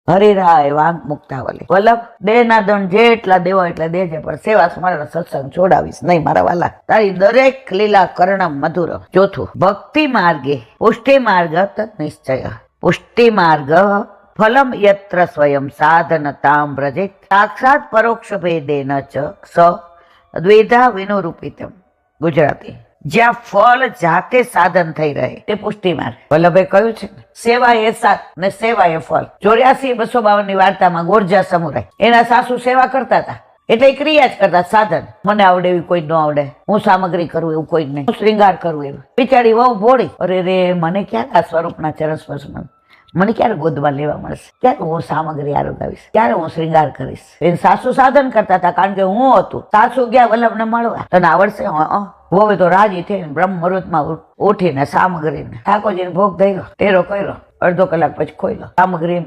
હરિરાય વાંક મુક્તાવલી. વલ્લભ દેહના દંડ જેટલા દેવો એટલા દેજે, પણ સેવા સ્મરણ સત્સંગ છોડાવીશ નહીં મારા વાલા. તારી દરેક લીલા કર્ણ મધુર. ચોથું, ભક્તિ માર્ગે પુષ્ટિ માર્ગ તદ નિશ્ચય. પુષ્ટિ માર્ગ ફલમ યત્ર સ્વયં સાધનતામ વ્રજેત સાક્ષાત પરોક્ષ ભેદેન ચ સ દ્વિધા વિનુરૂપિતમ. ગુજરાતી. જ્યાં ફળ જાતે સાધન થઈ રહે તે પુષ્ટિ માર્ગ. વલ્લભે કહ્યું છે સેવા એ સાત ને સેવા એ ફળ. 84-252 ની વાર્તામાં ગોરજા સમુરાય એના સાસુ સેવા કરતા હતા, એટલે ક્રિયા જ કરતા, સાધન. મને આવડે એવી કોઈ ન આવડે, હું સામગ્રી કરું એવું કોઈ નહીં, હું શ્રૃંગાર કરું એવું. બિચારી વહુ ભોળી, અરે રે મને ક્યારે આ સ્વરૂપના ચરણ સ્પર્શ મને ક્યારે ગોદમાં લેવા મળશે, ક્યારે હું સામગ્રી આરોગાવીશ, ક્યારે હું શ્રૃંગાર કરીશ. એ સાસુ સાધન કરતા હતા, કારણ કે હું હતું. સાસુ ગયા વલ્લભને મળવા, તને આવડશે? હવે તો રાજી થઈને બ્રહ્મ મુહૂર્તમાં ઉઠીને સામગ્રીને ઠાકોરજીને ભોગ ધર્યો, ટેરો કર્યો, અડધો કલાક પછી ખોઈલો સામગ્રી.